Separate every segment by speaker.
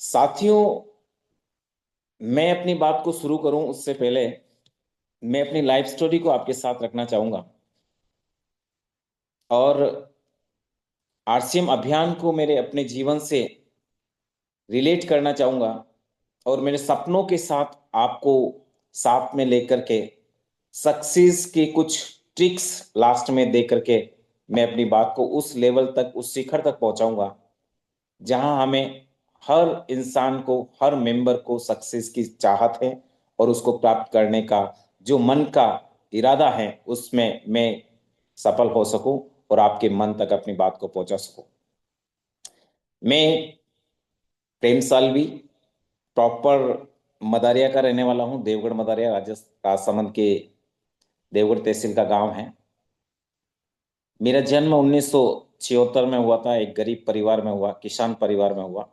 Speaker 1: साथियों, मैं अपनी बात को शुरू करूं उससे पहले मैं अपनी लाइफ स्टोरी को आपके साथ रखना चाहूंगा और आरसीएम अभियान को मेरे अपने जीवन से रिलेट करना चाहूंगा और मेरे सपनों के साथ आपको साथ में लेकर के सक्सेस के कुछ ट्रिक्स लास्ट में दे करके मैं अपनी बात को उस लेवल तक, उस शिखर तक पहुंचाऊंगा जहां हमें हर इंसान को, हर मेंबर को सक्सेस की चाहत है और उसको प्राप्त करने का जो मन का इरादा है उसमें मैं सफल हो सकूं और आपके मन तक अपनी बात को पहुंचा सकूं। मैं प्रेम सालवी प्रॉपर मदारिया का रहने वाला हूं। देवगढ़ मदारिया राजसमंद के देवगढ़ तहसील का गांव है। मेरा जन्म 1976 में हुआ था। एक गरीब परिवार में हुआ, किसान परिवार में हुआ।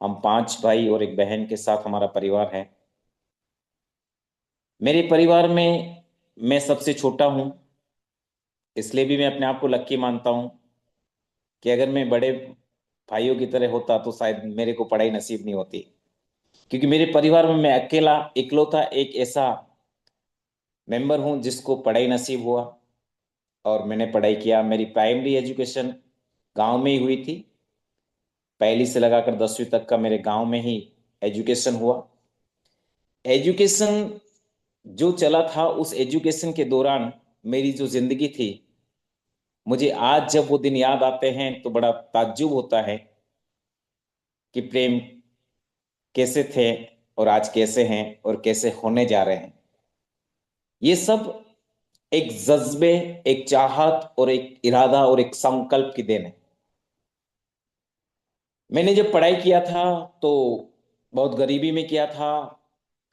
Speaker 1: हम 5 भाई और एक बहन के साथ हमारा परिवार है। मेरे परिवार में मैं सबसे छोटा हूं, इसलिए भी मैं अपने आप को लक्की मानता हूं कि अगर मैं बड़े भाइयों की तरह होता तो शायद मेरे को पढ़ाई नसीब नहीं होती, क्योंकि मेरे परिवार में मैं अकेला इकलौता एक ऐसा मेंबर हूं जिसको पढ़ाई नसीब हुआ और मैंने पढ़ाई किया। मेरी प्राइमरी एजुकेशन गांव में ही हुई थी। पहली से लगाकर 10वीं तक का मेरे गांव में ही एजुकेशन हुआ। एजुकेशन जो चला था, उस एजुकेशन के दौरान मेरी जो जिंदगी थी, मुझे आज जब वो दिन याद आते हैं तो बड़ा ताज्जुब होता है कि प्रेम कैसे थे और आज कैसे हैं और कैसे होने जा रहे हैं। ये सब एक जज्बे, एक चाहत और एक इरादा और एक संकल्प की देन है। मैंने जब पढ़ाई किया था तो बहुत गरीबी में किया था।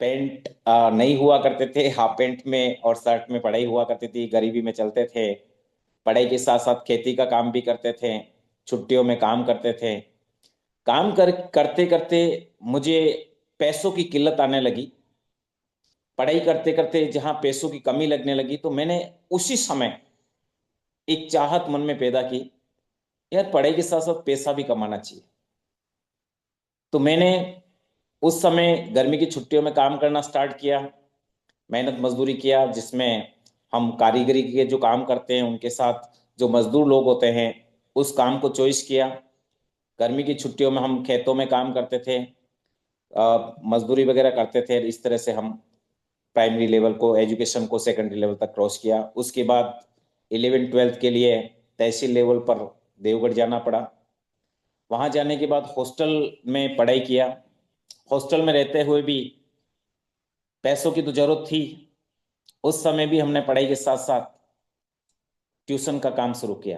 Speaker 1: पैंट नहीं हुआ करते थे, हाफ पैंट में और शर्ट में पढ़ाई हुआ करती थी। गरीबी में चलते थे। पढ़ाई के साथ साथ खेती का काम भी करते थे। छुट्टियों में काम करते थे। काम करते करते मुझे पैसों की किल्लत आने लगी। पढ़ाई करते करते जहां पैसों की कमी लगने लगी तो मैंने उसी समय एक चाहत मन में पैदा की, यार पढ़ाई के साथ साथ पैसा भी कमाना चाहिए। तो मैंने उस समय गर्मी की छुट्टियों में काम करना स्टार्ट किया। मेहनत मजदूरी किया, जिसमें हम कारीगरी के जो काम करते हैं उनके साथ जो मजदूर लोग होते हैं उस काम को चॉइस किया। गर्मी की छुट्टियों में हम खेतों में काम करते थे, मजदूरी वगैरह करते थे। इस तरह से हम प्राइमरी लेवल को, एजुकेशन को सेकेंडरी लेवल तक क्रॉस किया। उसके बाद 11वीं 12वीं के लिए तहसील लेवल पर देवगढ़ जाना पड़ा। वहां जाने के बाद हॉस्टल में पढ़ाई किया। हॉस्टल में रहते हुए भी पैसों की तो जरूरत थी। उस समय भी हमने पढ़ाई के साथ साथ ट्यूशन का काम शुरू किया।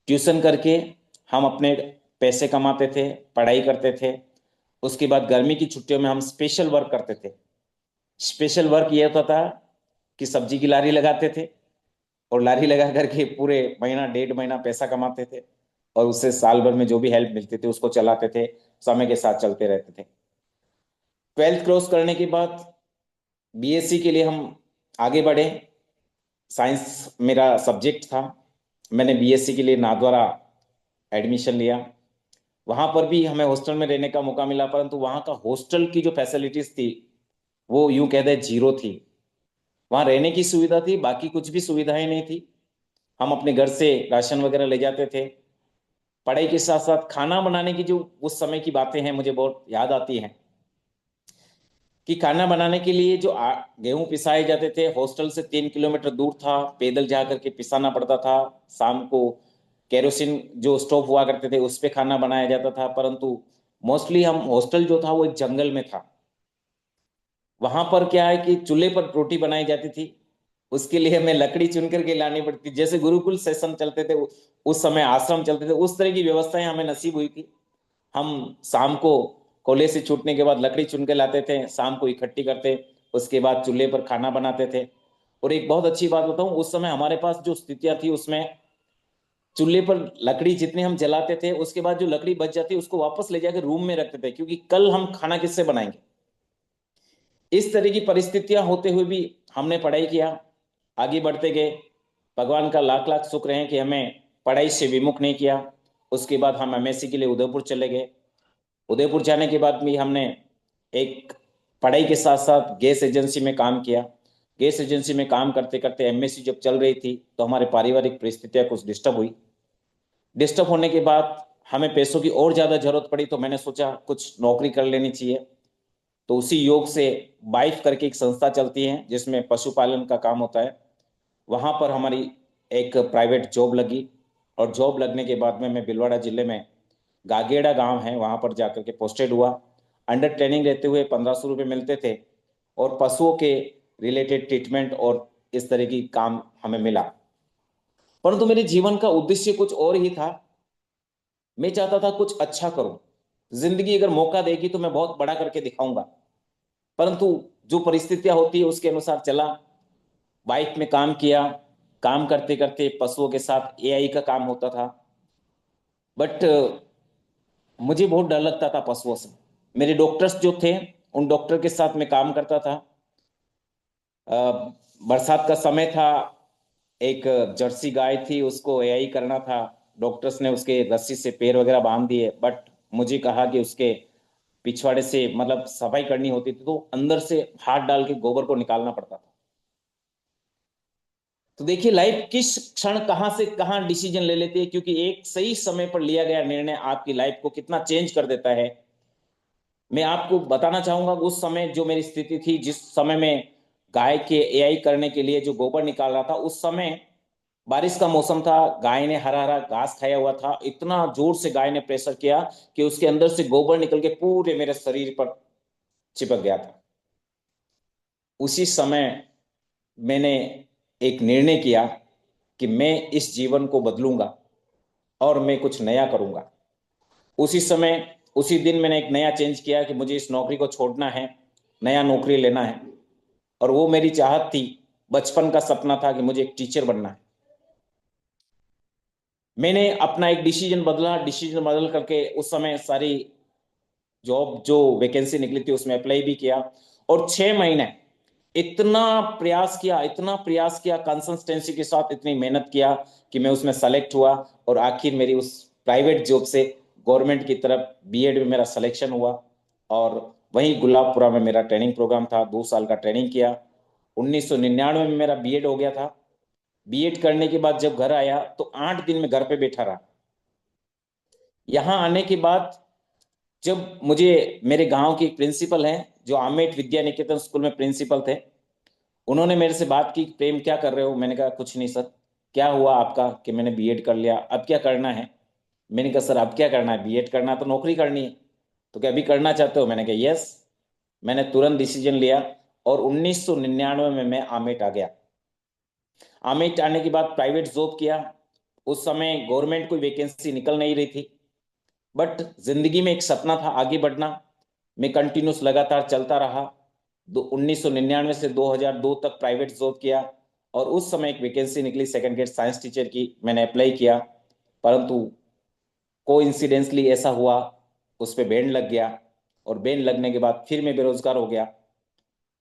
Speaker 1: ट्यूशन करके हम अपने पैसे कमाते थे, पढ़ाई करते थे। उसके बाद गर्मी की छुट्टियों में हम स्पेशल वर्क करते थे। स्पेशल वर्क ये होता था कि सब्जी की लारी लगाते थे और लारी लगा करके पूरे महीना 1.5 महीना पैसा कमाते थे और उससे साल भर में जो भी हेल्प मिलती थी उसको चलाते थे। समय के साथ चलते रहते थे। 12th क्रॉस करने के बाद बीएससी के लिए हम आगे बढ़े। साइंस मेरा सब्जेक्ट था। मैंने बीएससी के लिए नाथद्वारा एडमिशन लिया। वहां पर भी हमें हॉस्टल में रहने का मौका मिला, परंतु वहां का हॉस्टल की जो फैसिलिटीज थी वो यूं कहते हैं जीरो थी। वहां रहने की सुविधा थी, बाकी कुछ भी सुविधाएं नहीं थी। हम अपने घर से राशन वगैरह ले जाते थे। पढ़ाई के साथ साथ खाना बनाने की जो उस समय की बातें हैं मुझे बहुत याद आती हैं कि खाना बनाने के लिए जो गेहूं पिसाए जाते थे, हॉस्टल से 3 किलोमीटर दूर था, पैदल जा करके पिसाना पड़ता था। शाम को केरोसिन जो स्टोव हुआ करते थे उस पे खाना बनाया जाता था। परंतु मोस्टली हम, हॉस्टल जो था वो एक जंगल में था। वहां पर क्या है कि चूल्हे पर रोटी बनाई जाती थी। उसके लिए हमें लकड़ी चुन करके लानी पड़ती थी। जैसे गुरुकुल सेशन चलते थे उस समय, आश्रम चलते थे, उस तरह की व्यवस्थाएं हमें नसीब हुई थी। हम शाम को कॉलेज से छूटने के बाद लकड़ी चुन के लाते थे, शाम को इकट्ठी करते, उसके बाद चूल्हे पर खाना बनाते थे। और एक बहुत अच्छी बात बताऊं, उस समय हमारे पास जो स्थितियां थी उसमें चूल्हे पर लकड़ी जितनी हम जलाते थे उसके बाद जो लकड़ी बच जाती उसको वापस ले जाकर रूम में रखते थे, क्योंकि कल हम खाना किससे बनाएंगे। इस तरह की परिस्थितियां होते हुए भी हमने पढ़ाई किया, आगे बढ़ते गए। भगवान का लाख लाख शुक्र है कि हमें पढ़ाई से विमुख नहीं किया। उसके बाद हम एमएससी के लिए उदयपुर चले गए। उदयपुर जाने के बाद भी हमने एक पढ़ाई के साथ साथ गैस एजेंसी में काम किया। गैस एजेंसी में काम करते करते एमएससी जब चल रही थी तो हमारे पारिवारिक परिस्थितियां कुछ डिस्टर्ब हुई। डिस्टर्ब होने के बाद हमें पैसों की और ज्यादा जरूरत पड़ी, तो मैंने सोचा कुछ नौकरी कर लेनी चाहिए। तो उसी योग से वाइफ करके एक संस्था चलती है जिसमें पशुपालन का काम होता है। वहां पर हमारी एक प्राइवेट जॉब लगी, और जॉब लगने के बाद में मैं भीलवाड़ा जिले में गागेड़ा गांव है वहां पर जाकर के पोस्टेड हुआ। अंडर ट्रेनिंग रहते हुए 1500 रुपये मिलते थे, और पशुओं के रिलेटेड ट्रीटमेंट और इस तरह की काम हमें मिला। परंतु मेरे जीवन का उद्देश्य कुछ और ही था। मैं चाहता था कुछ अच्छा करूं, जिंदगी अगर मौका देगी तो मैं बहुत बड़ा करके दिखाऊंगा। परंतु जो परिस्थितियां होती है उसके अनुसार चला। बाइक में काम किया, काम करते करते पशुओं के साथ एआई का काम होता था। बट मुझे बहुत डर लगता था पशुओं से। मेरे डॉक्टर्स जो थे, उन डॉक्टर के साथ मैं काम करता था। अ, बरसात का समय था, एक जर्सी गाय थी, उसको एआई करना था। डॉक्टर्स ने उसके रस्सी से पैर वगैरह बांध दिए, बट मुझे कहा कि उसके पिछवाड़े से मतलब सफाई करनी होती थी, तो अंदर से हाथ डाल के गोबर को निकालना पड़ता था। तो देखिए लाइफ किस क्षण कहां से कहां डिसीजन ले लेती है, क्योंकि एक सही समय पर लिया गया निर्णय आपकी लाइफ को कितना चेंज कर देता है। मैं आपको बताना चाहूंगा उस समय जो मेरी स्थिति थी, जिस समय में गाय के एआई करने के लिए जो गोबर निकाल रहा था, उस समय बारिश का मौसम था। गाय ने हरा हरा घास खाया हुआ था, इतना जोर से गाय ने प्रेशर किया कि उसके अंदर से गोबर निकल के पूरे मेरे शरीर पर चिपक गया था। उसी समय मैंने एक निर्णय किया कि मैं इस जीवन को बदलूंगा और मैं कुछ नया करूंगा। उसी समय उसी दिन मैंने एक नया चेंज किया कि मुझे इस नौकरी को छोड़ना है, नया नौकरी लेना है। और वो मेरी चाहत थी, बचपन का सपना था कि मुझे एक टीचर बनना है। मैंने अपना एक डिसीजन बदला, डिसीजन बदल करके उस समय सारी जॉब जो वैकेंसी निकली थी उसमें अप्लाई भी किया। और 6 महीने इतना प्रयास किया, इतना प्रयास किया, कंसिस्टेंसी के साथ इतनी मेहनत किया कि मैं उसमें सेलेक्ट हुआ। और आखिर मेरी उस प्राइवेट जॉब से गवर्नमेंट की तरफ बीएड में मेरा सिलेक्शन हुआ। और वहीं गुलाबपुरा में मेरा ट्रेनिंग प्रोग्राम था, 2 साल का ट्रेनिंग किया। 1999 में मेरा बीएड हो गया था। बीएड करने के बाद जब घर आया तो 8 दिन में घर पे बैठा रहा। यहाँ आने के बाद जब मुझे मेरे गांव की प्रिंसिपल हैं, जो आमेट विद्या निकेतन स्कूल में प्रिंसिपल थे, उन्होंने मेरे से बात की, प्रेम क्या कर रहे हो? मैंने कहा कुछ नहीं सर। क्या हुआ आपका? कि मैंने बीएड कर लिया, अब क्या करना है? मैंने कहा सर अब क्या करना है, बीएड करना तो नौकरी करनी है। तो क्या अभी करना चाहते हो? मैंने कहा यस। मैंने तुरंत डिसीजन लिया, और 1999 में मैं आमेट आ गया। आमेट आने के बाद प्राइवेट जॉब किया। उस समय गवर्नमेंट कोई वैकेंसी निकल नहीं रही थी, बट जिंदगी में एक सपना था आगे बढ़ना। मैं कंटिन्यूस लगातार चलता रहा। 1999 से 2002 तक प्राइवेट जॉब किया। और उस समय एक वैकेंसी निकली सेकंड ग्रेड साइंस टीचर की, मैंने अप्लाई किया। परंतु कोइंसिडेंसली ऐसा हुआ, उस पर बैन लग गया। और बैन लगने के बाद फिर मैं बेरोजगार हो गया।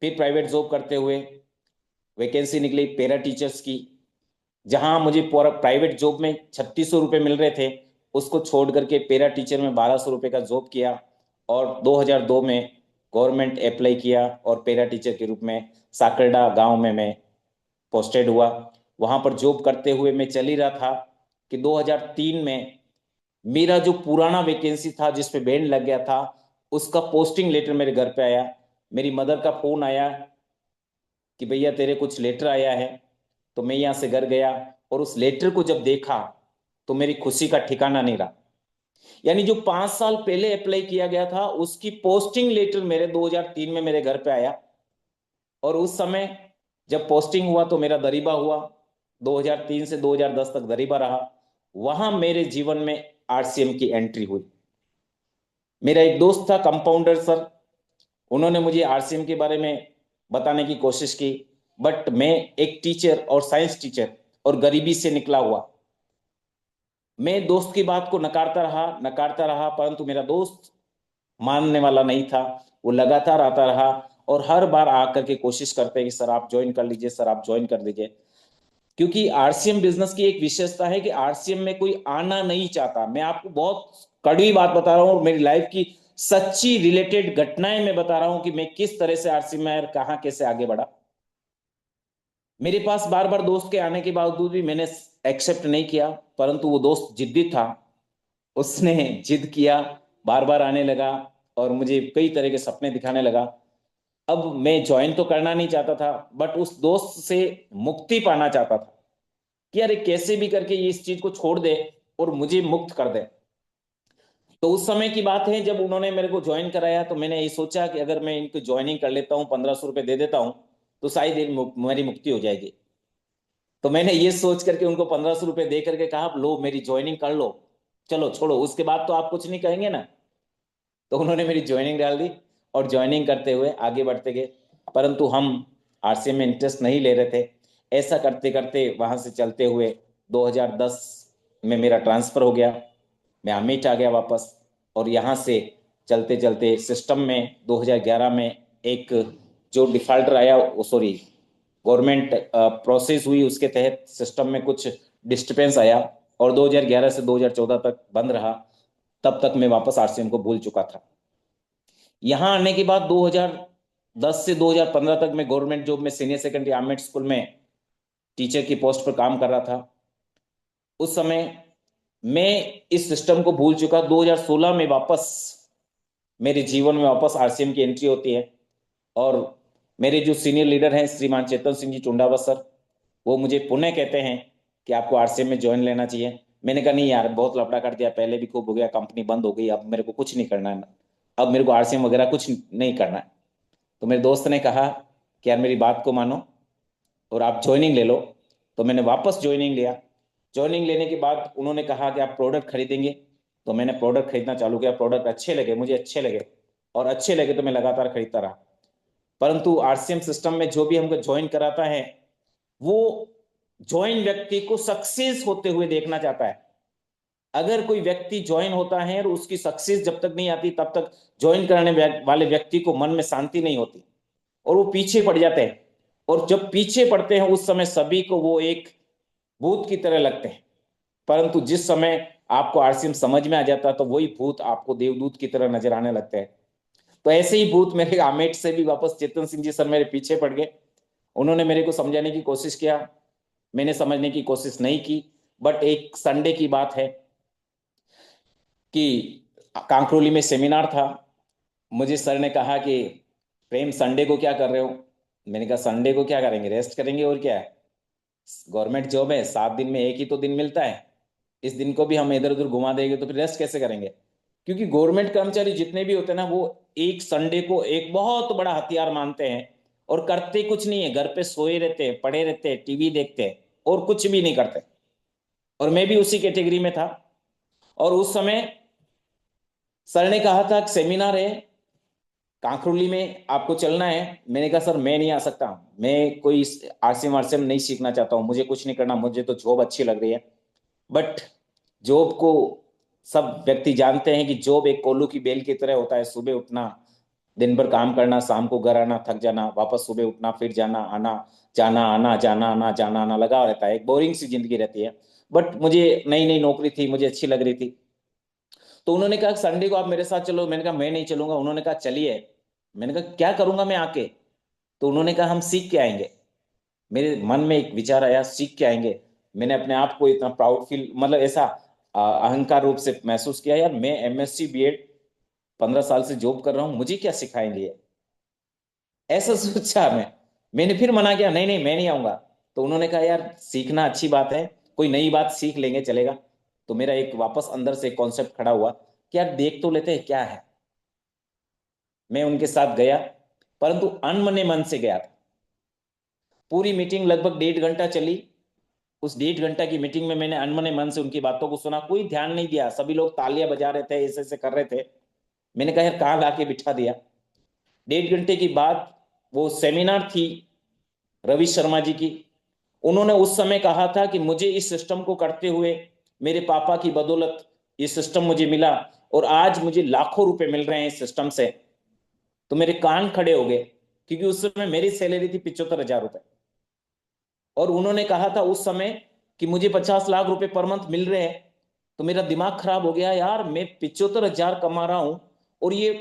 Speaker 1: फिर प्राइवेट जॉब करते हुए वैकेंसी निकली पैरा टीचर्स की, जहां मुझे पूरा प्राइवेट जॉब में 3600 रुपये मिल रहे थे, उसको छोड़ करके पैरा टीचर में 1200 रुपये का जॉब किया। और 2002 में गवर्नमेंट अप्लाई किया, और पैरा टीचर के रूप में साकरडा गांव में मैं पोस्टेड हुआ। वहां पर जॉब करते हुए मैं चल ही रहा था कि 2003 में मेरा जो पुराना वैकेंसी था जिस पे बैंड लग गया था, उसका पोस्टिंग लेटर मेरे घर पे आया। मेरी मदर का फोन आया कि भैया तेरे कुछ लेटर आया है। तो मैं यहाँ से घर गया, और उस लेटर को जब देखा तो मेरी खुशी का ठिकाना नहीं रहा। यानी जो 5 साल पहले अप्लाई किया गया था उसकी पोस्टिंग लेटर मेरे 2003 में मेरे घर पे आया। और उस समय जब पोस्टिंग हुआ तो मेरा दरीबा हुआ। 2003 से 2010 तक दरीबा रहा। वहां मेरे जीवन में आरसीएम की एंट्री हुई। मेरा एक दोस्त था कंपाउंडर सर, उन्होंने मुझे आरसीएम के बारे में बताने की कोशिश की। बट मैं एक टीचर और साइंस टीचर और गरीबी से निकला हुआ, मैं दोस्त की बात को नकारता रहा, परंतु मेरा दोस्त मानने वाला नहीं था। वो लगातार आता रहा, और हर बार आकर के कोशिश करते हैं कि सर आप ज्वाइन कर लीजिए, सर आप ज्वाइन कर लीजिए। क्योंकि आरसीएम बिजनेस की एक विशेषता है कि आरसीएम में कोई आना नहीं चाहता। मैं आपको बहुत कड़वी बात बता रहा हूँ, और मेरी लाइफ की सच्ची रिलेटेड घटनाएं मैं बता रहा हूं कि मैं किस तरह से आरसी में कहां कैसे आगे बढ़ा। मेरे पास बार बार दोस्त के आने के बावजूद भी मैंने एक्सेप्ट नहीं किया, परंतु वो दोस्त जिद्दी था, उसने जिद किया, बार बार आने लगा और मुझे कई तरह के सपने दिखाने लगा। अब मैं ज्वाइन तो करना नहीं चाहता था, बट उस दोस्त से मुक्ति पाना चाहता था कि यार कैसे भी करके ये इस चीज को छोड़ दे और मुझे मुक्त कर दे। तो उस समय की बात है जब उन्होंने मेरे को ज्वाइन कराया, तो मैंने ये सोचा कि अगर मैं इनको ज्वाइनिंग कर लेता हूँ, 1500 रुपये दे देता हूँ, तो शायद मेरी मुक्ति हो जाएगी। तो मैंने ये सोच करके उनको 1500 रुपये दे करके कहा, लो मेरी ज्वाइनिंग कर लो, चलो छोड़ो, उसके बाद तो आप कुछ नहीं कहेंगे ना। तो उन्होंने मेरी ज्वाइनिंग डाल दी और ज्वाइनिंग करते हुए आगे बढ़ते गए। परंतु हम आरसीएम में इंटरेस्ट नहीं ले रहे थे। ऐसा करते करते वहां से चलते हुए 2010 में मेरा ट्रांसफर हो गया, मैं अमिट आ गया वापस। और यहाँ से चलते चलते सिस्टम में 2011 में एक जो डिफॉल्टर आया, सॉरी गवर्नमेंट प्रोसेस हुई, उसके तहत सिस्टम में कुछ डिस्टर्बेंस आया और 2011 से 2014 तक बंद रहा। तब तक मैं वापस आरसीएम को भूल चुका था। यहाँ आने के बाद 2010 से 2015 तक मैं गवर्नमेंट जॉब में सीनियर सेकेंडरी आर्मेड स्कूल में टीचर की पोस्ट पर काम कर रहा था। उस समय मैं इस सिस्टम को भूल चुका। 2016 में वापस मेरे जीवन में वापस आरसीएम की एंट्री होती है और मेरे जो सीनियर लीडर हैं श्रीमान चेतन सिंह जी चुंडावत सर, वो मुझे पुनः कहते हैं कि आपको आरसीएम में ज्वाइन लेना चाहिए। मैंने कहा नहीं यार, बहुत लफड़ा कर दिया, पहले भी खूब हो गया, कंपनी बंद हो गई, अब मेरे को कुछ नहीं करना है, अब मेरे को आरसीएम वगैरह कुछ नहीं करना है। तो मेरे दोस्त ने कहा कि यार मेरी बात को मानो और आप ज्वाइनिंग ले लो। तो मैंने वापस ज्वाइनिंग लिया। ज्वाइनिंग लेने के बाद उन्होंने कहा कि आप प्रोडक्ट खरीदेंगे, तो मैंने प्रोडक्ट खरीदना चालू किया। प्रोडक्ट अच्छे लगे, मुझे अच्छे लगे, और अच्छे लगे तो मैं लगातार खरीदता रहा। परंतु आरसीएम सिस्टम में जो भी हमको ज्वाइन कराता है, वो ज्वाइन व्यक्ति को सक्सेस होते हुए देखना चाहता है। अगर कोई व्यक्ति ज्वाइन होता है और उसकी सक्सेस जब तक नहीं आती, तब तक ज्वाइन कराने वाले व्यक्ति को मन में शांति नहीं होती और वो पीछे पड़ जाते हैं। और जब पीछे पड़ते हैं उस समय सभी को वो एक भूत की तरह लगते हैं। परंतु जिस समय आपको आरसीएम समझ में आ जाता है, तो वही भूत आपको देवदूत की तरह नजर आने लगते हैं। तो ऐसे ही भूत मेरे आमेट से भी वापस चेतन सिंह जी सर मेरे पीछे पड़ गए। उन्होंने मेरे को समझाने की कोशिश किया, मैंने समझने की कोशिश नहीं की। बट एक संडे की बात है कि कांकरोली में सेमिनार था। मुझे सर ने कहा कि प्रेम संडे को क्या कर रहे हो। मैंने कहा संडे को क्या करेंगे, रेस्ट करेंगे और क्या है, गवर्नमेंट जॉब है, 7 दिन में एक ही तो दिन मिलता है, इस दिन को भी हम इधर उधर घुमा देंगे तो फिर रेस्ट कैसे करेंगे। क्योंकि गवर्नमेंट कर्मचारी जितने भी होते हैं ना, वो एक संडे को एक बहुत बड़ा हथियार मानते हैं और करते कुछ नहीं है, घर पे सोए रहते हैं, पड़े रहते हैं, टीवी देखते हैं और कुछ भी नहीं करते। और मैं भी उसी कैटेगरी में था। और उस समय सर ने कहा था सेमिनार है कांकरोली में, आपको चलना है। मैंने कहा सर मैं नहीं आ सकता, मैं कोई आरसीएम आरसीएम नहीं सीखना चाहता हूँ, मुझे कुछ नहीं करना, मुझे तो जॉब अच्छी लग रही है। बट जॉब को सब व्यक्ति जानते हैं कि जॉब एक कोल्लू की बेल की तरह होता है। सुबह उठना, दिन भर काम करना, शाम को घर आना, थक जाना, वापस सुबह उठना, फिर जाना आना, जाना आना, जाना आना, जाना आना लगा रहता है। एक बोरिंग सी जिंदगी रहती है। बट मुझे नई नई नौकरी थी, मुझे अच्छी लग रही थी। तो उन्होंने कहा संडे को आप मेरे साथ चलो। मैंने कहा मैं नहीं चलूंगा। उन्होंने कहा चलिए। मैंने कहा क्या करूंगा मैं आके। तो उन्होंने कहा हम सीख के आएंगे। मेरे मन में एक विचार आया, सीख के आएंगे। मैंने अपने आप को इतना प्राउड फील, मतलब ऐसा अहंकार रूप से महसूस किया, यार मैं एमएससी बीएड 15 साल से जॉब कर रहा हूँ, मुझे क्या सिखाएंगे ये, ऐसा सोचा मैं। मैंने फिर मना किया, नहीं नहीं मैं नहीं आऊंगा। तो उन्होंने कहा यार सीखना अच्छी बात है, कोई नई बात सीख लेंगे, चलेगा। तो मेरा एक वापस अंदर से कॉन्सेप्ट खड़ा हुआ कि यार देख तो लेते हैं क्या है। मैं उनके साथ गया, परंतु अनमने मन से गया था। पूरी मीटिंग लगभग 1.5 घंटा चली। उस 1.5 घंटा की मीटिंग में मैंने अनमने मन से उनकी बातों को सुना, कोई ध्यान नहीं दिया, सभी लोग तालियां बजा रहे थे, ऐसे ऐसे कर रहे थे। मैंने कहा यार कहाँ लाके बिठा दिया। 1.5 घंटे की बात, वो सेमिनार थी रवि शर्मा जी की। उन्होंने उस समय कहा था कि मुझे इस सिस्टम को करते हुए मेरे पापा की बदौलत ये सिस्टम मुझे मिला और आज मुझे लाखों रुपए मिल रहे हैं इस सिस्टम से। तो मेरे कान खड़े हो गए, क्योंकि उस समय मेरी सैलरी थी 75,000 रुपए। और उन्होंने कहा था उस समय कि मुझे 50 लाख रुपए पर मंथ मिल रहे हैं। तो मेरा दिमाग खराब हो गया, यार मैं 75,000 कमा रहा हूं और ये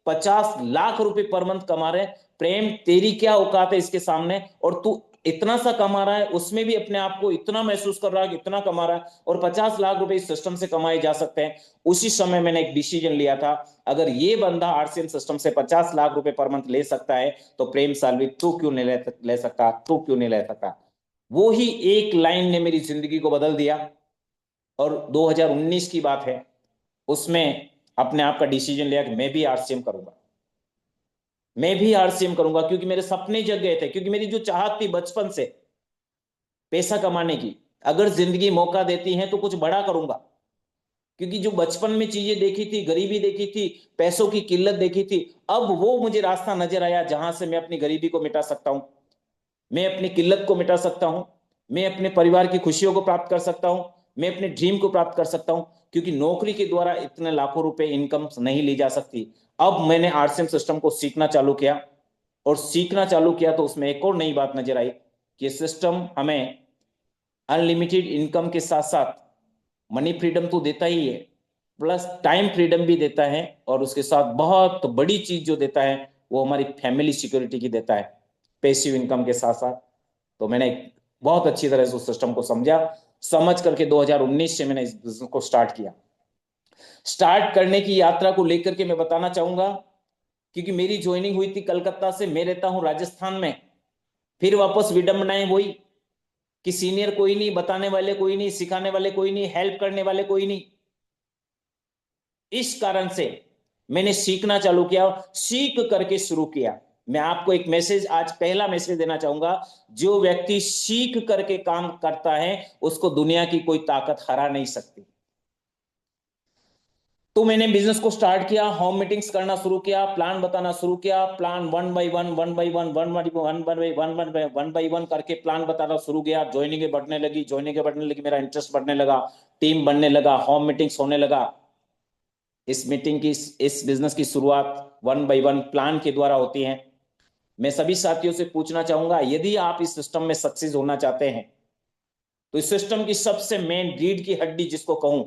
Speaker 1: 50 लाख रुपए पर मंथ कमा रहे हैं। प्रेम, तेरी क्या औकात है इसके सामने? और तू इतना सा कमा रहा है, उसमें भी अपने आप को इतना महसूस कर रहा है कि इतना कमा रहा है, और 50 लाख रुपए इस सिस्टम से कमाए जा सकते हैं। उसी समय मैंने एक डिसीजन लिया था, अगर ये बंदा आरसीएम सिस्टम से 50 लाख रुपए पर मंथ ले सकता है तो प्रेम सालवी तू क्यों नहीं ले सकता? तू क्यों नहीं ले सकता? वो ही एक लाइन ने मेरी जिंदगी को बदल दिया। और 2019 की बात है, उसमें अपने आप का डिसीजन लिया कि मैं भी आरसीएम करूंगा, मैं भी आरसीएम करूंगा, क्योंकि मेरे सपने जग गए थे, क्योंकि मेरी जो चाहत थी बचपन से पैसा कमाने की, अगर जिंदगी मौका देती है तो कुछ बड़ा करूंगा। क्योंकि जो बचपन में चीजें देखी थी, गरीबी देखी थी, पैसों की किल्लत देखी थी, अब वो मुझे रास्ता नजर आया जहां से मैं अपनी गरीबी को मिटा सकता हूं, मैं अपनी किल्लत को मिटा सकता हूं, मैं अपने परिवार की खुशियों को प्राप्त कर सकता हूं, मैं अपने ड्रीम को प्राप्त कर सकता हूं। क्योंकि नौकरी के द्वारा इतने लाखों रुपए इनकम नहीं ली जा सकती। अब मैंने आरसीएम सिस्टम को सीखना चालू किया, और सीखना चालू किया तो उसमें एक और नई बात नजर आई कि सिस्टम हमें अनलिमिटेड इनकम के साथ साथ मनी फ्रीडम तो देता ही है, प्लस टाइम फ्रीडम भी देता है, और उसके साथ बहुत बड़ी चीज जो देता है वो हमारी फैमिली सिक्योरिटी की देता है, पैसिव इनकम के साथ साथ। तो मैंने बहुत अच्छी तरह से उस सिस्टम को समझा, समझ करके 2019 से मैंने इस बिजनेस को स्टार्ट किया। स्टार्ट करने की यात्रा को लेकर के मैं बताना चाहूंगा, क्योंकि मेरी ज्वाइनिंग हुई थी कलकत्ता से, मैं रहता हूं राजस्थान में। फिर वापस विडंबनाएं वही कि सीनियर कोई नहीं, बताने वाले कोई नहीं, सिखाने वाले कोई नहीं, हेल्प करने वाले कोई नहीं। इस कारण से मैंने सीखना चालू किया, सीख करके शुरू किया। मैं आपको एक मैसेज, आज पहला मैसेज देना चाहूंगा, जो व्यक्ति सीख करके काम करता है उसको दुनिया की कोई ताकत हरा नहीं सकती। तो मैंने बिजनेस को स्टार्ट किया, होम मीटिंग्स करना शुरू किया, प्लान बताना शुरू किया, plan one by one, one by one, one by one, one by one करके प्लान बताना शुरू किया। ज्वाइनिंग बढ़ने लगी, ज्वाइनिंग बढ़ने लगी, मेरा इंटरेस्ट बढ़ने लगा, टीम बनने लगा, होम मीटिंग्स होने लगा। इस मीटिंग की, इस बिजनेस की शुरुआत वन बाई वन प्लान के द्वारा होती है। मैं सभी साथियों से पूछना चाहूंगा, यदि आप इस सिस्टम में सक्सेस होना चाहते हैं तो इस सिस्टम की सबसे मेन रीढ़ की हड्डी जिसको कहूं,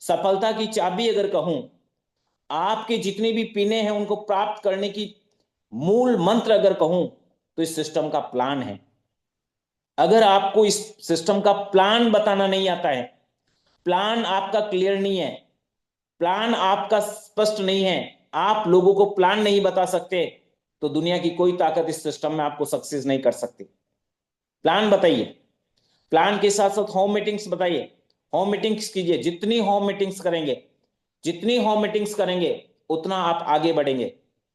Speaker 1: सफलता की चाबी अगर कहूं, आपके जितने भी पिने हैं उनको प्राप्त करने की मूल मंत्र अगर कहूं, तो इस सिस्टम का प्लान है। अगर आपको इस सिस्टम का प्लान बताना नहीं आता है, प्लान आपका क्लियर नहीं है, प्लान आपका स्पष्ट नहीं है, आप लोगों को प्लान नहीं बता सकते, तो दुनिया की कोई ताकत इस सिस्टम में आपको सक्सेस नहीं कर सकती। प्लान बताइए, प्लान के साथ साथ होम मीटिंग्स बताइए, होम मीटिंग्स कीजिए, जितनी होम मीटिंग्स करेंगे, जितनी होम मीटिंग्स करेंगे उतना आप आगे बढ़ेंगे।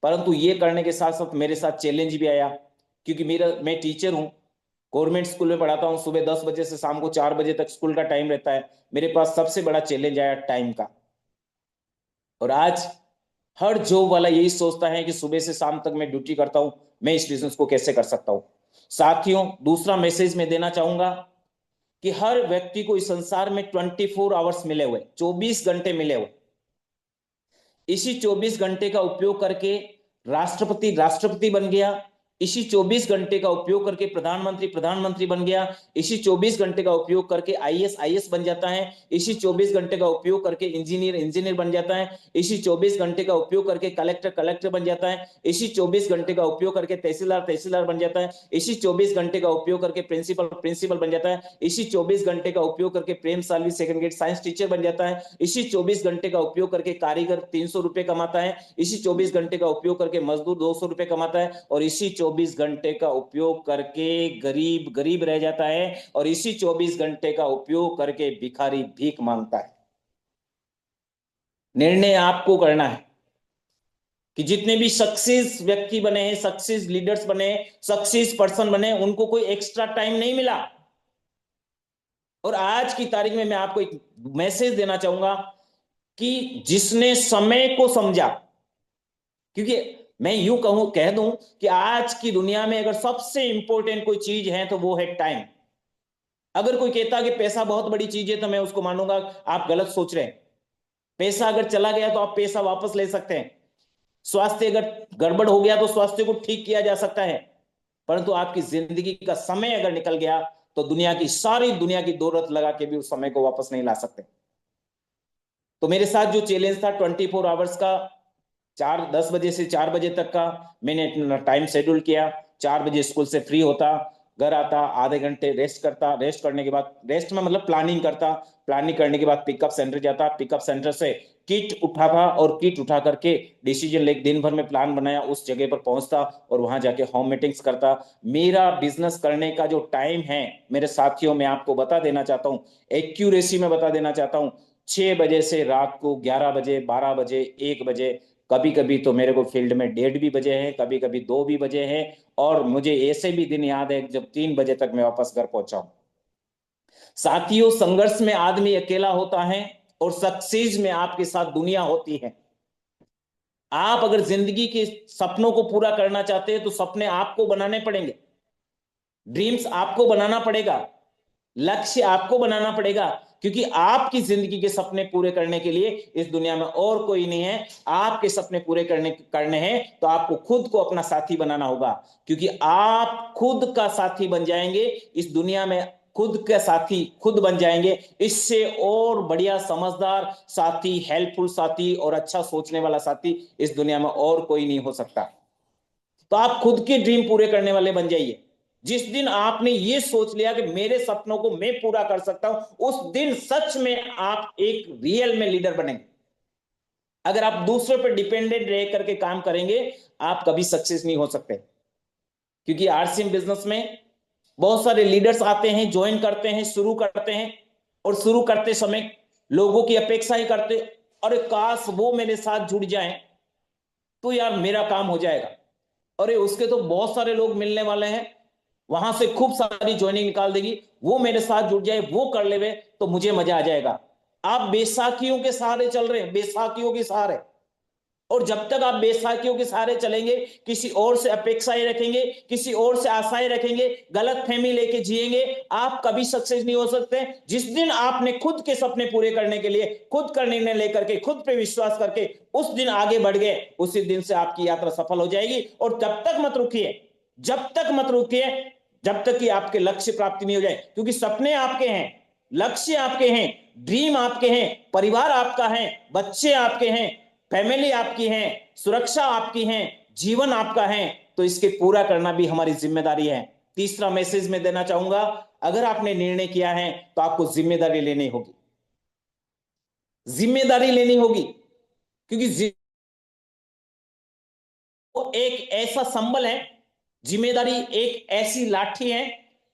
Speaker 1: परंतु ये करने के साथ साथ मेरे साथ चैलेंज भी आया, क्योंकि मैं टीचर हूं, गवर्नमेंट स्कूल में पढ़ाता हूं, सुबह 10 बजे से शाम को 4 बजे तक स्कूल का टाइम रहता है। मेरे पास सबसे बड़ा चैलेंज आया टाइम का। और आज हर जॉब वाला यही सोचता है कि सुबह से शाम तक मैं ड्यूटी करता हूं, मैं इस बिजनेस को कैसे कर सकता हूं। साथियों, दूसरा मैसेज मैं देना चाहूंगा कि हर व्यक्ति को इस संसार में 24 आवर्स मिले हुए, 24 घंटे मिले हुए। इसी 24 घंटे का उपयोग करके राष्ट्रपति राष्ट्रपति बन गया, इसी 24 घंटे का उपयोग करके प्रधानमंत्री प्रधानमंत्री बन गया, इसी 24 घंटे का उपयोग करके आईएएस आईएएस बन जाता है, इसी 24 घंटे का उपयोग करके इंजीनियर इंजीनियर बन जाता है, इसी 24 घंटे का उपयोग करके कलेक्टर कलेक्टर बन जाता है, इसी 24 घंटे का उपयोग करके तहसीलदार तहसीलदार बन जाता है, इसी 24 घंटे का उपयोग करके प्रिंसिपल प्रिंसिपल बन जाता है, इसी 24 घंटे का उपयोग करके Prem Salvi second grade science teacher बन जाता है, इसी 24 घंटे का उपयोग करके कारीगर 300 रुपए कमाता है, इसी 24 घंटे का उपयोग करके मजदूर 200 रुपए कमाता है, और इसी 24 घंटे का उपयोग करके गरीब गरीब रह जाता है, और इसी 24 घंटे का उपयोग करके भिखारी भीख मांगता है। निर्णय आपको करना है कि जितने भी सक्सेस व्यक्ति बने हैं, सक्सेस लीडर्स बने, सक्सेस पर्सन बने, उनको कोई एक्स्ट्रा टाइम नहीं मिला। और आज की तारीख में मैं आपको एक मैसेज देना चाहूंगा कि जिसने समय को समझा, क्योंकि मैं यूं कह दूं कि आज की दुनिया में अगर सबसे इंपॉर्टेंट कोई चीज है तो वो है टाइम। अगर कोई कहता कि पैसा बहुत बड़ी चीज है तो मैं उसको मानूंगा आप गलत सोच रहे हैं। पैसा अगर चला गया तो आप पैसा वापस ले सकते हैं, स्वास्थ्य अगर गड़बड़ हो गया तो स्वास्थ्य को ठीक किया जा सकता है, परंतु आपकी जिंदगी का समय अगर निकल गया तो दुनिया की सारी दुनिया की दौलत लगा के भी उस समय को वापस नहीं ला सकते। तो मेरे साथ जो चैलेंज था 24 आवर्स का, 10 बजे से 4 बजे तक का मैंने टाइम शेड्यूल किया। 4 बजे स्कूल से फ्री होता, घर आता, आधे घंटे रेस्ट करता, रेस्ट करने के बाद, रेस्ट में मतलब प्लानिंग करता, प्लानिंग करने के बाद पिकअप सेंटर जाता, पिकअप सेंटर से किट उठाता और किट उठा करके डिसीजन ले, दिन भर में प्लान बनाया उस जगह पर पहुंचता और वहां जाके होम मीटिंग्स करता। मेरा बिजनेस करने का जो टाइम है मेरे साथियों, मैं आपको बता देना चाहता हूँ, एक्यूरेसी में बता देना चाहता हूँ, 6 बजे से रात को 11 बजे, 12 बजे, 1 बजे, कभी कभी तो मेरे को फील्ड में 1:30 भी बजे हैं, कभी कभी 2 भी बजे हैं। और मुझे ऐसे भी दिन याद है जब 3 बजे तक मैं वापस घर पहुंचा हूं। साथियों, संघर्ष में आदमी अकेला होता है और सक्सेस में आपके साथ दुनिया होती है। आप अगर जिंदगी के सपनों को पूरा करना चाहते हैं तो सपने आपको बनाने पड़ेंगे, ड्रीम्स आपको बनाना पड़ेगा, लक्ष्य आपको बनाना पड़ेगा, क्योंकि आपकी जिंदगी के सपने पूरे करने के लिए इस दुनिया में और कोई नहीं है। आपके सपने पूरे करने हैं तो आपको खुद को अपना साथी बनाना होगा, क्योंकि आप खुद का साथी बन जाएंगे इस दुनिया में, खुद का साथी खुद बन जाएंगे, इससे और बढ़िया समझदार साथी, हेल्पफुल साथी और अच्छा सोचने वाला साथी इस दुनिया में और कोई नहीं हो सकता। तो आप खुद के ड्रीम पूरे करने वाले बन जाइए। जिस दिन आपने ये सोच लिया कि मेरे सपनों को मैं पूरा कर सकता हूं, उस दिन सच में आप एक रियल में लीडर बनेंगे। अगर आप दूसरों पर डिपेंडेंट रह करके काम करेंगे, आप कभी सक्सेस नहीं हो सकते। क्योंकि आरसीएम बिजनेस में बहुत सारे लीडर्स आते हैं, ज्वाइन करते हैं, शुरू करते हैं, और शुरू करते समय लोगों की अपेक्षा ही करते, अरे काश वो मेरे साथ जुड़ जाएं तो यार मेरा काम हो जाएगा, अरे उसके तो बहुत सारे लोग मिलने वाले हैं, वहां से खूब सारी ज्वाइनिंग निकाल देगी, वो मेरे साथ जुड़ जाए, वो कर ले तो मुझे मजा आ जाएगा। आप बेसाखियों के सहारे चल रहे हैं, बेसाखियों के सहारे। और जब तक आप बेसाखियों के सहारे चलेंगे, किसी और से अपेक्षाएं रखेंगे, किसी और से आशाएं रखेंगे, गलत फहमी लेके जिएंगे, आप कभी सक्सेस नहीं हो सकते। जिस दिन आपने खुद के सपने पूरे करने के लिए खुद का निर्णय लेकर के, खुद पे विश्वास करके उस दिन आगे बढ़ गए, उसी दिन से आपकी यात्रा सफल हो जाएगी। और तब तक मत रुकिए, जब तक मत रुकिए जब तक कि आपके लक्ष्य प्राप्ति नहीं हो जाए, क्योंकि सपने आपके हैं, लक्ष्य आपके हैं, ड्रीम आपके हैं, परिवार आपका है, बच्चे आपके हैं, फैमिली आपकी है, सुरक्षा आपकी है, जीवन आपका है, तो इसके पूरा करना भी हमारी जिम्मेदारी है। तीसरा मैसेज मैं देना चाहूंगा, अगर आपने निर्णय किया है तो आपको जिम्मेदारी लेनी होगी, जिम्मेदारी लेनी होगी, क्योंकि एक ऐसा संबल है, जिम्मेदारी एक ऐसी लाठी है,